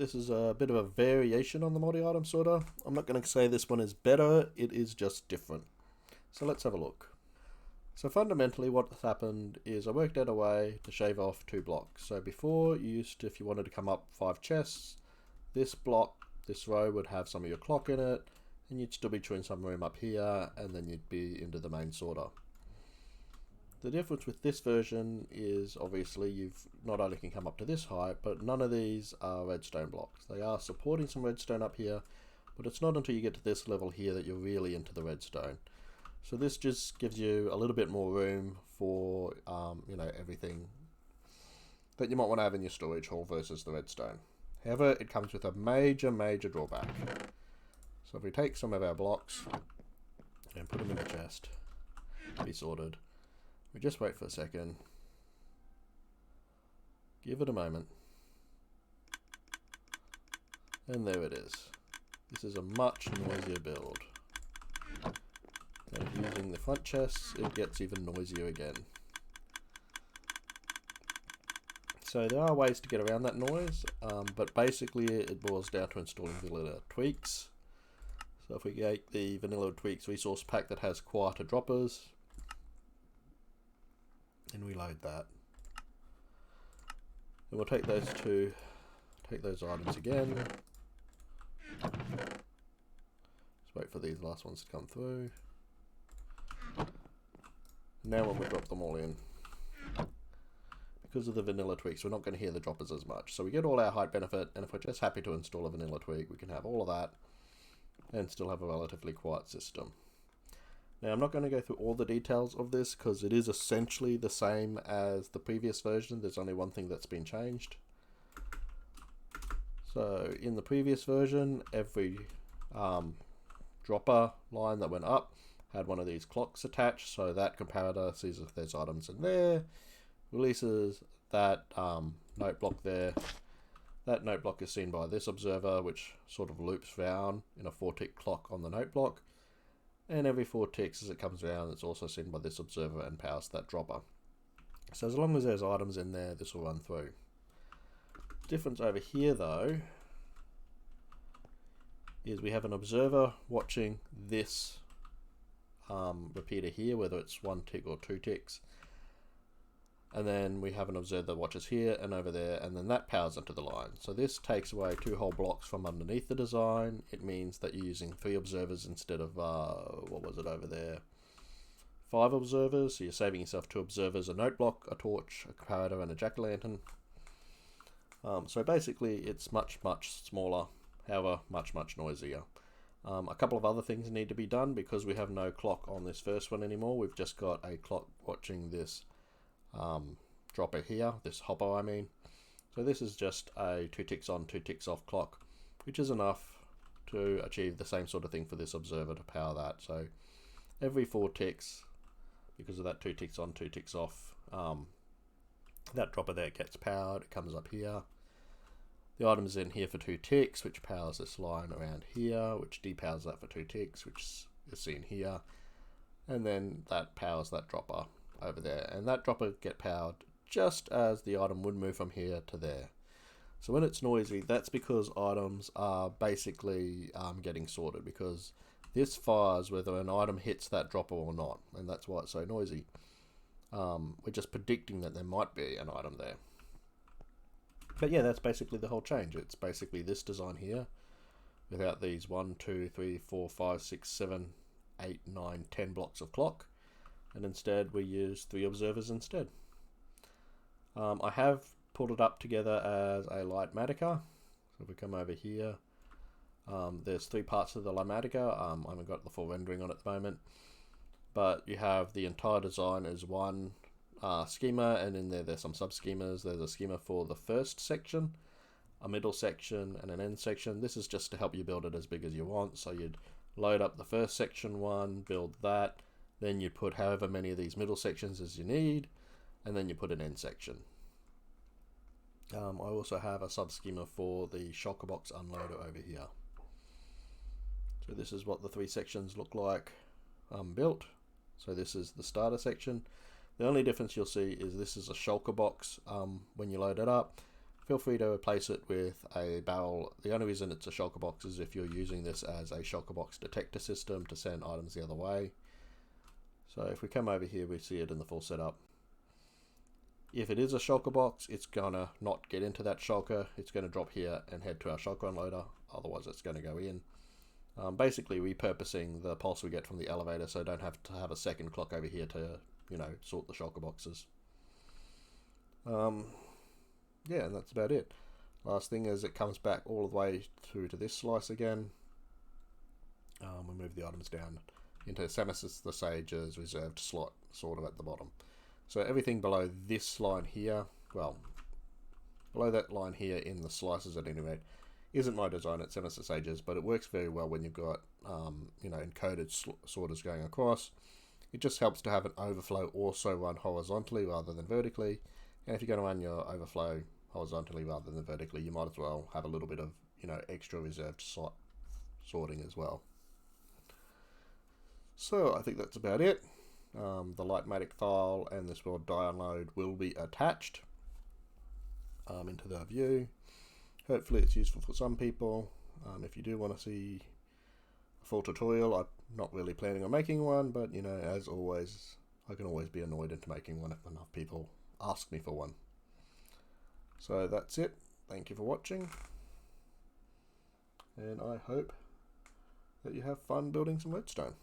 this is a bit of a variation on the multi-item sorter. I'm not going to say this one is better, it is just different. So let's have a look. So fundamentally what's happened is I worked out a way to shave off 2 blocks. So before you used to, if you wanted to come up 5 chests, this block, this row would have some of your clock in it, and you'd still be chewing some room up here, and then you'd be into the main sorter. The difference with this version is obviously you've not only can come up to this height, but none of these are redstone blocks. They are supporting some redstone up here, but it's not until you get to this level here that you're really into the redstone. So this just gives you a little bit more room for you know, everything that you might want to have in your storage hall versus the redstone. However, it comes with a major drawback. So if we take some of our blocks and put them in the chest, be sorted. We just wait for a second, give it a moment, and there it is. This is a much noisier build. And using the front chests, it gets even noisier again. So there are ways to get around that noise, but basically it boils down to installing vanilla tweaks. So if we get the vanilla tweaks resource pack that has quieter droppers, and we load that, and we'll take those items again. Just wait for these last ones to come through. Now when we drop them all in, because of the vanilla tweaks, we're not going to hear the droppers as much. So we get all our height benefit, and if we're just happy to install a vanilla tweak, we can have all of that and still have a relatively quiet system. Now I'm not going to go through all the details of this because it is essentially the same as the previous version. There's only one thing that's been changed. So in the previous version, every dropper line that went up had one of these clocks attached, so that comparator sees if there's items in there, releases that note block there. That note block is seen by this observer, which sort of loops round in a 4-tick clock on the note block. And every 4 ticks as it comes around, it's also seen by this observer and powers that dropper. So as long as there's items in there, this will run through. The difference over here though is we have an observer watching this repeater here, whether it's 1 tick or 2 ticks. And then we have an observer that watches here and over there, and then that powers into the line. So this takes away 2 whole blocks from underneath the design. It means that you're using 3 observers instead of, what was it over there? 5 observers. So you're saving yourself 2 observers, a note block, a torch, a comparator, and a jack-o'-lantern. So basically it's much smaller, however much noisier. A couple of other things need to be done because we have no clock on this first one anymore. We've just got a clock watching this dropper here, this hopper I mean. So this is just a 2 ticks on, 2 ticks off clock, which is enough to achieve the same sort of thing for this observer to power that. So every 4 ticks, because of that 2 ticks on, 2 ticks off, that dropper there gets powered. It comes up here. The item is in here for 2 ticks, which powers this line around here, which depowers that for 2 ticks, which is seen here, and then that powers that dropper over there, and that dropper get powered just as the item would move from here to there. So when it's noisy, that's because items are basically getting sorted, because this fires whether an item hits that dropper or not, and that's why it's so noisy. We're just predicting that there might be an item there. But yeah, that's basically the whole change. It's basically this design here without these 1, 2, 3, 4, 5, 6, 7, 8, 9, 10 blocks of clock, and instead we use 3 observers instead. I have pulled it up together as a light Matica. So if we come over here, there's 3 parts of the Lighmatica. I haven't got the full rendering on at the moment, but you have the entire design as one schema, and in there's some sub-schemas. There's a schema for the first section, a middle section, and an end section. This is just to help you build it as big as you want. So you'd load up the first section one, build that, then you put however many of these middle sections as you need, and then you put an end section. I also have a sub-schema for the shulker box unloader over here. So this is what the 3 sections look like built. So this is the starter section. The only difference you'll see is this is a shulker box when you load it up. feel free to replace it with a barrel. The only reason it's a shulker box is if you're using this as a shulker box detector system to send items the other way. So if we come over here, we see it in the full setup. If it is a shulker box, it's gonna not get into that shulker. It's gonna drop here and head to our shulker unloader. Otherwise, it's gonna go in. Basically repurposing the pulse we get from the elevator, so I don't have to have a second clock over here to, you know, sort the shulker boxes. Yeah, and that's about it. Last thing is it comes back all the way through to this slice again. We move the items down into Samus the Sage's reserved slot, sort of at the bottom. So everything below this line here, well, below that line here in the slices at any rate, isn't my design, it's Samus the Sage's, but it works very well when you've got, you know, encoded sorters going across. It just helps to have an overflow also run horizontally rather than vertically. And if you're going to run your overflow horizontally rather than vertically, you might as well have a little bit of, you know, extra reserved slot sorting as well. So I think that's about it. The Lightmatic file and this world download will be attached into the view. Hopefully it's useful for some people. If you do want to see a full tutorial, I'm not really planning on making one, but you know, as always, I can always be annoyed into making one if enough people ask me for one. So that's it. Thank you for watching, and I hope that you have fun building some redstone.